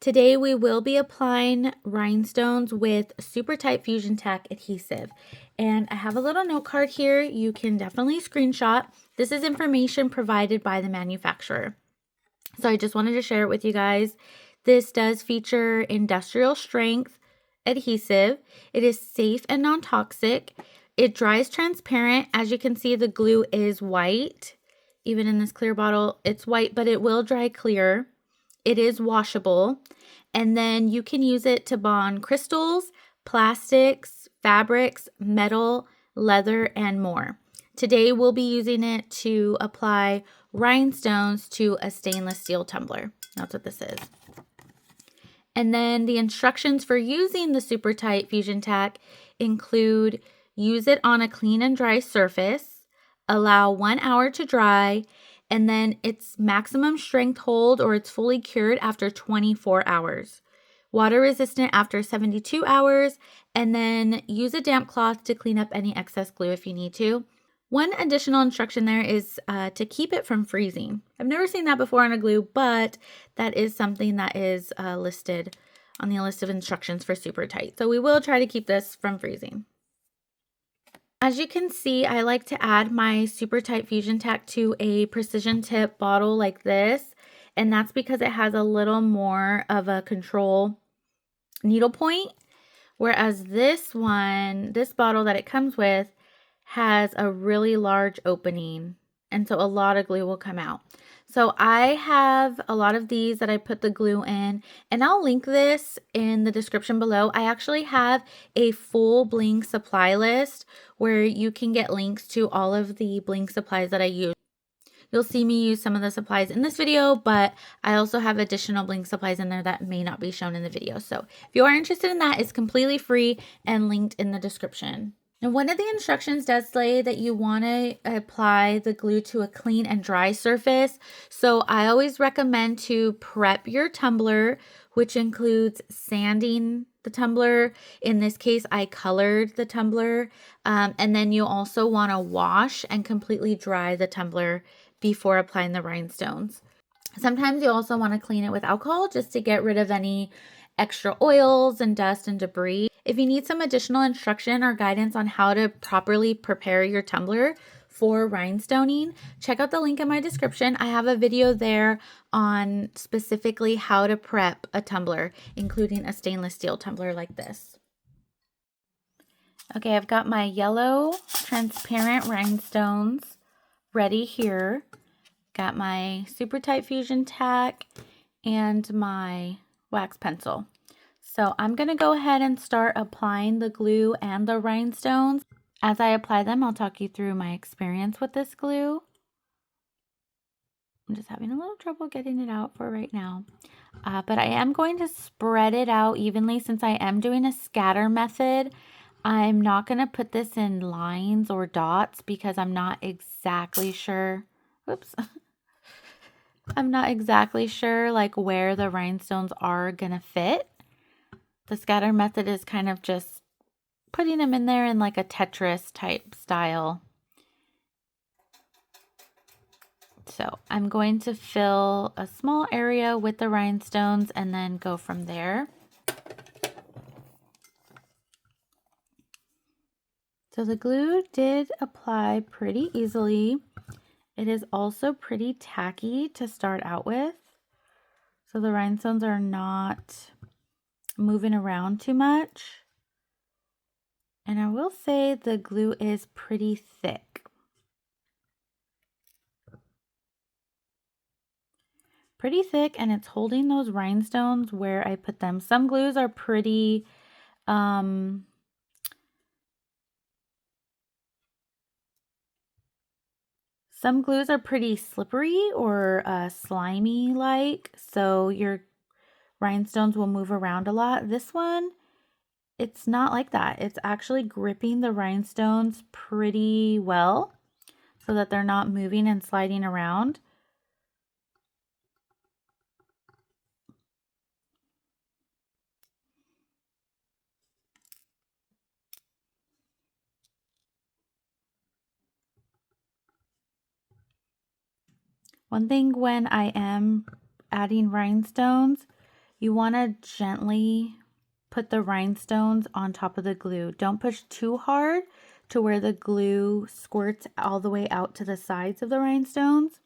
Today we will be applying rhinestones with Supertite Fusion-Tack adhesive. And I have a little note card here you can definitely screenshot. This is information provided by the manufacturer. So I just wanted to share it with you guys. This does feature industrial strength adhesive. It is safe and non-toxic. It dries transparent. As you can see, the glue is white. Even in this clear bottle, it's white, but it will dry clear. It is washable, and then you can use it to bond crystals, plastics, fabrics, metal, leather, and more. Today we'll be using it to apply rhinestones to a stainless steel tumbler. That's what this is. And then the instructions for using the Supertite Fusion-Tack include: use it on a clean and dry surface, allow 1 hour to dry, and then its maximum strength hold or it's fully cured after 24 hours. Water resistant after 72 hours, and then use a damp cloth to clean up any excess glue if you need to. One additional instruction there is to keep it from freezing. I've never seen that before on a glue, but that is something that is listed on the list of instructions for Supertite. So we will try to keep this from freezing. As you can see, I like to add my Supertite Fusion-Tack to a precision tip bottle like this, and that's because it has a little more of a control needle point, whereas this bottle that it comes with has a really large opening, and so a lot of glue will come out. So I have a lot of these that I put the glue in, and I'll link this in the description below. I actually have a full bling supply list where you can get links to all of the bling supplies that I use. You'll see me use some of the supplies in this video, but I also have additional bling supplies in there that may not be shown in the video. So if you are interested in that, it's completely free and linked in the description. And one of the instructions does say that you want to apply the glue to a clean and dry surface. So I always recommend to prep your tumbler, which includes sanding the tumbler. In this case, I colored the tumbler. And then you also want to wash and completely dry the tumbler before applying the rhinestones. Sometimes you also want to clean it with alcohol just to get rid of any extra oils and dust and debris. If you need some additional instruction or guidance on how to properly prepare your tumbler for rhinestoning, check out the link in my description. I have a video there on specifically how to prep a tumbler, including a stainless steel tumbler like this. Okay, I've got my yellow transparent rhinestones ready here. Got my Supertite Fusion-Tack and my wax pencil. So I'm going to go ahead and start applying the glue and the rhinestones. As I apply them, I'll talk you through my experience with this glue. I'm just having a little trouble getting it out for right now. But I am going to spread it out evenly since I am doing a scatter method. I'm not going to put this in lines or dots because I'm not exactly sure. Whoops. I'm not exactly sure like where the rhinestones are going to fit. The scatter method is kind of just putting them in there in like a Tetris type style. So I'm going to fill a small area with the rhinestones and then go from there. So the glue did apply pretty easily. It is also pretty tacky to start out with. So the rhinestones are not moving around too much. And I will say the glue is pretty thick. Pretty thick, and it's holding those rhinestones where I put them. Some glues are pretty slippery or slimy like, so your rhinestones will move around a lot. This one, it's not like that. It's actually gripping the rhinestones pretty well so that they're not moving and sliding around. One thing when I am adding rhinestones, You want to gently put the rhinestones on top of the glue. Don't push too hard to where the glue squirts all the way out to the sides of the rhinestones.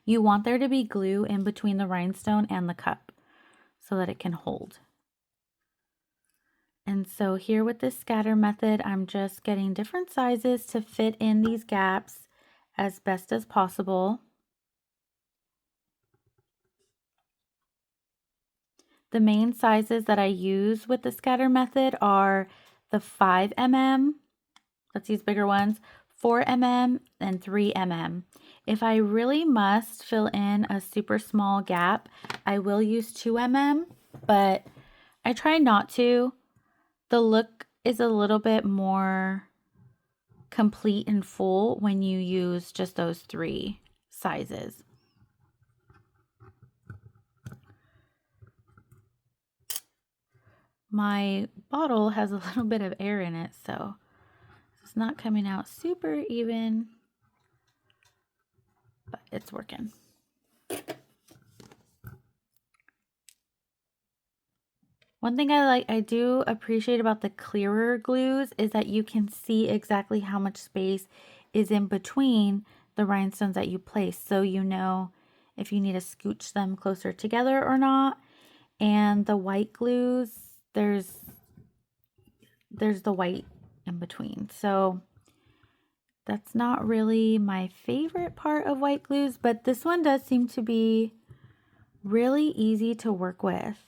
You want there to be glue in between the rhinestone and the cup so that it can hold. And so here with this scatter method, I'm just getting different sizes to fit in these gaps as best as possible. The main sizes that I use with the scatter method are the 5 mm, that's these bigger ones, 4 mm, and 3 mm. If I really must fill in a super small gap, I will use 2 mm, but I try not to. The look is a little bit more complete and full when you use just those 3 sizes. My bottle has a little bit of air in it, so it's not coming out super even, but it's working. One thing I do appreciate about the clearer glues is that you can see exactly how much space is in between the rhinestones that you place, so you know if you need to scooch them closer together or not. And the white glues, there's the white in between, so that's not really my favorite part of white glues, but this one does seem to be really easy to work with.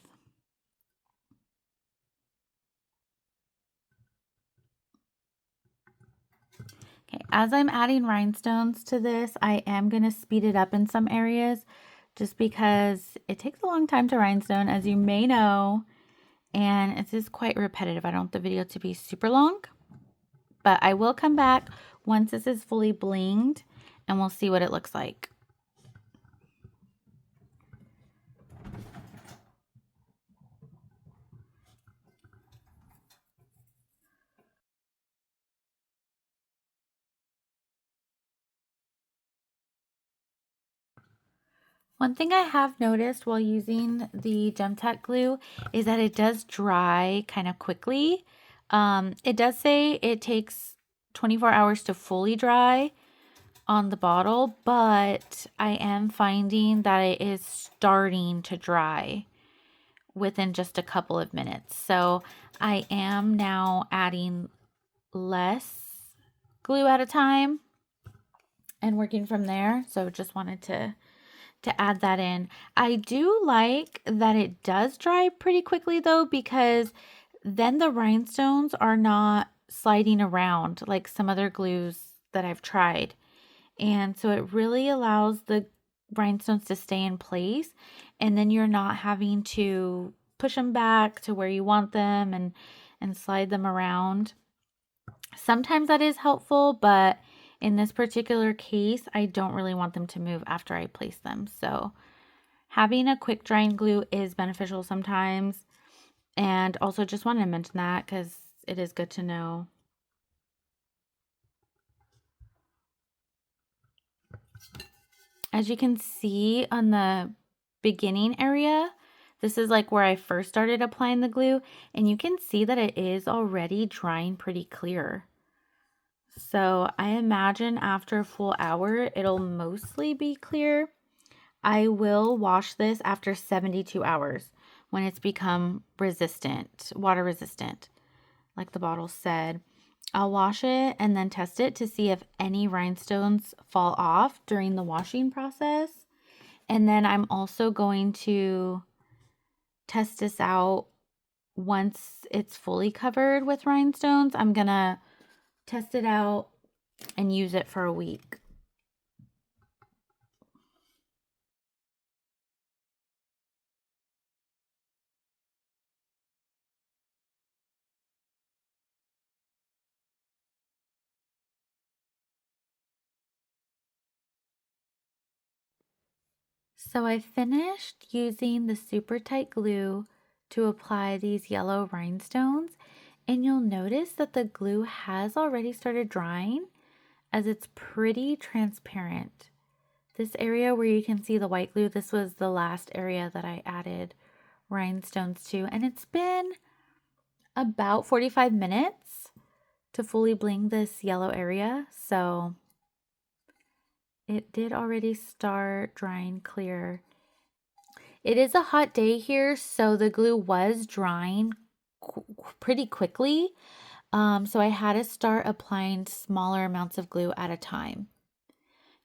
Okay, as I'm adding rhinestones to this, I am going to speed it up in some areas just because it takes a long time to rhinestone, as you may know, and it is quite repetitive. I don't want the video to be super long, but I will come back once this is fully blinged and we'll see what it looks like. One thing I have noticed while using the Gem-Tack glue is that it does dry kind of quickly. It does say it takes 24 hours to fully dry on the bottle, but I am finding that it is starting to dry within just a couple of minutes. So I am now adding less glue at a time and working from there. So just wanted to add that in. I do like that it does dry pretty quickly though, because then the rhinestones are not sliding around like some other glues that I've tried. And so it really allows the rhinestones to stay in place, and then you're not having to push them back to where you want them and slide them around. Sometimes that is helpful, but in this particular case, I don't really want them to move after I place them. So having a quick drying glue is beneficial sometimes. And also just wanted to mention that because it is good to know. As you can see on the beginning area, this is like where I first started applying the glue, and you can see that it is already drying pretty clear. So I imagine after a full hour, it'll mostly be clear. I will wash this after 72 hours when it's become resistant, water resistant, like the bottle said. I'll wash it and then test it to see if any rhinestones fall off during the washing process. And then I'm also going to test this out once it's fully covered with rhinestones. I'm gonna test it out and use it for a week. So I finished using the Supertite glue to apply these yellow rhinestones, and you'll notice that the glue has already started drying as it's pretty transparent. This area where you can see the white glue, this was the last area that I added rhinestones too. And it's been about 45 minutes to fully bling this yellow area. So it did already start drying clear. It is a hot day here, so the glue was drying pretty quickly. So I had to start applying smaller amounts of glue at a time.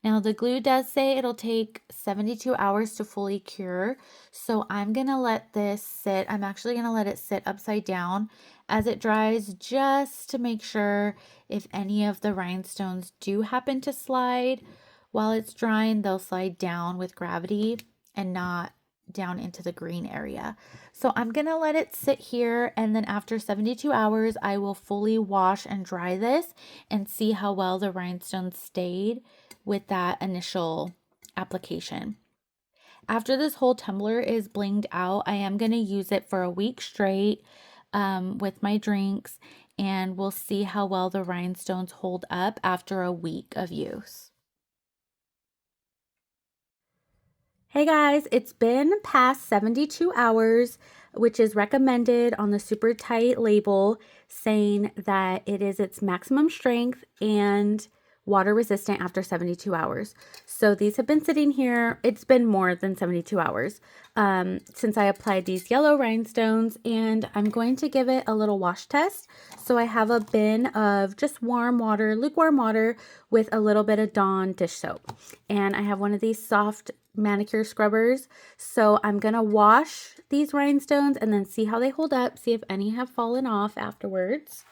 Now the glue does say it'll take 72 hours to fully cure, so I'm going to let this sit. I'm actually going to let it sit upside down as it dries, just to make sure if any of the rhinestones do happen to slide while it's drying, they'll slide down with gravity and not down into the green area. So I'm going to let it sit here, and then after 72 hours, I will fully wash and dry this and see how well the rhinestones stayed with that initial application. After this whole tumbler is blinged out, I am going to use it for a week straight with my drinks, and we'll see how well the rhinestones hold up after a week of use. Hey guys, it's been past 72 hours, which is recommended on the Supertite label, saying that it is its maximum strength and water resistant after 72 hours. So these have been sitting here. It's been more than 72 hours since I applied these yellow rhinestones, and I'm going to give it a little wash test. So I have a bin of just warm water, lukewarm water with a little bit of Dawn dish soap. And I have one of these soft manicure scrubbers. So I'm going to wash these rhinestones and then see how they hold up, see if any have fallen off afterwards.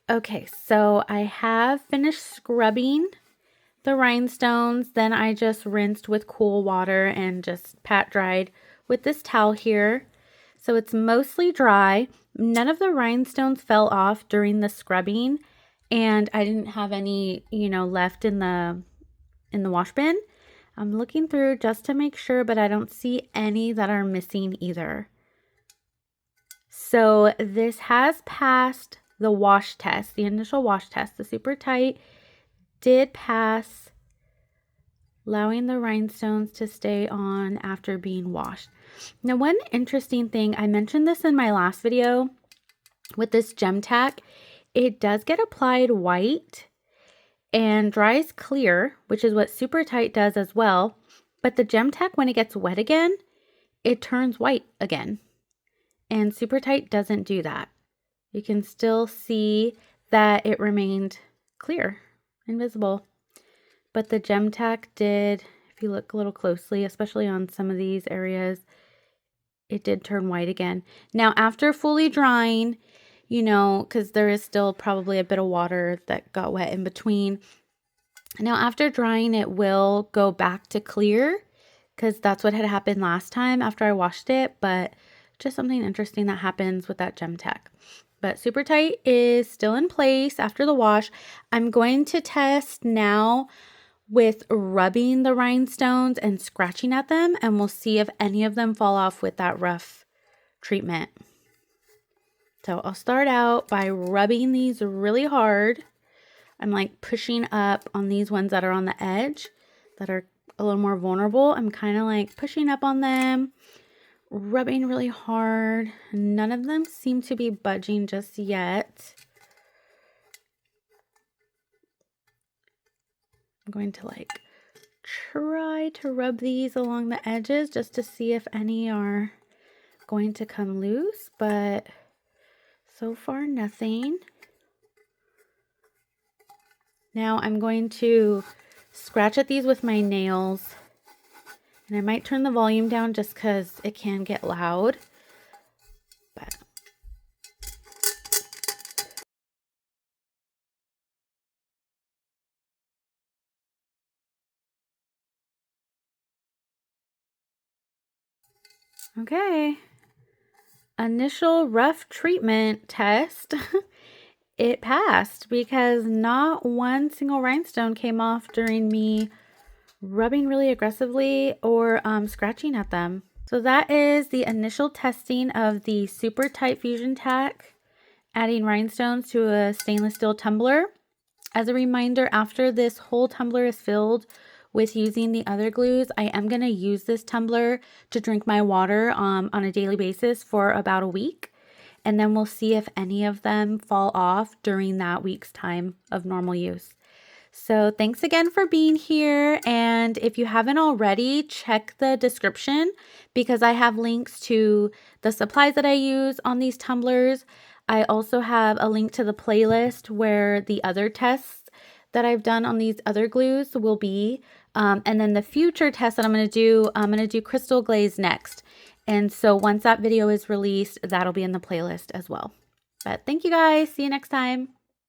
Okay, so I have finished scrubbing the rhinestones. Then I just rinsed with cool water and just pat dried with this towel here. So it's mostly dry. None of the rhinestones fell off during the scrubbing, and I didn't have any, left in the wash bin. I'm looking through just to make sure, but I don't see any that are missing either. So this has passed the wash test, the initial wash test. The Supertite did pass, allowing the rhinestones to stay on after being washed. Now, one interesting thing, I mentioned this in my last video with this gem tack, it does get applied white and dries clear, which is what Supertite does as well. But the gem tack, when it gets wet again, it turns white again. And Supertite doesn't do that. You can still see that it remained clear, invisible. But the gem tack did, if you look a little closely, especially on some of these areas, it did turn white again. Now, after fully drying, because there is still probably a bit of water that got wet in between. Now, after drying, it will go back to clear, because that's what had happened last time after I washed it. But just something interesting that happens with that gem tack. But Supertite is still in place after the wash. I'm going to test now with rubbing the rhinestones and scratching at them, and we'll see if any of them fall off with that rough treatment. So I'll start out by rubbing these really hard. I'm like pushing up on these ones that are on the edge that are a little more vulnerable. I'm kind of like pushing up on them, rubbing really hard. None of them seem to be budging just yet. I'm going to try to rub these along the edges just to see if any are going to come loose, but so far nothing. Now I'm going to scratch at these with my nails, and I might turn the volume down just because it can get loud. But okay, initial rough treatment test. It passed because not one single rhinestone came off during me rubbing really aggressively or scratching at them. So that is the initial testing of the Supertite Fusion-Tack adding rhinestones to a stainless steel tumbler. As a reminder, after this whole tumbler is filled with using the other glues, I am going to use this tumbler to drink my water on a daily basis for about a week. And then we'll see if any of them fall off during that week's time of normal use. So thanks again for being here. And if you haven't already, check the description because I have links to the supplies that I use on these tumblers. I also have a link to the playlist where the other tests that I've done on these other glues will be. And then the future test that I'm going to do crystal glaze next. And so once that video is released, that'll be in the playlist as well. But thank you guys. See you next time.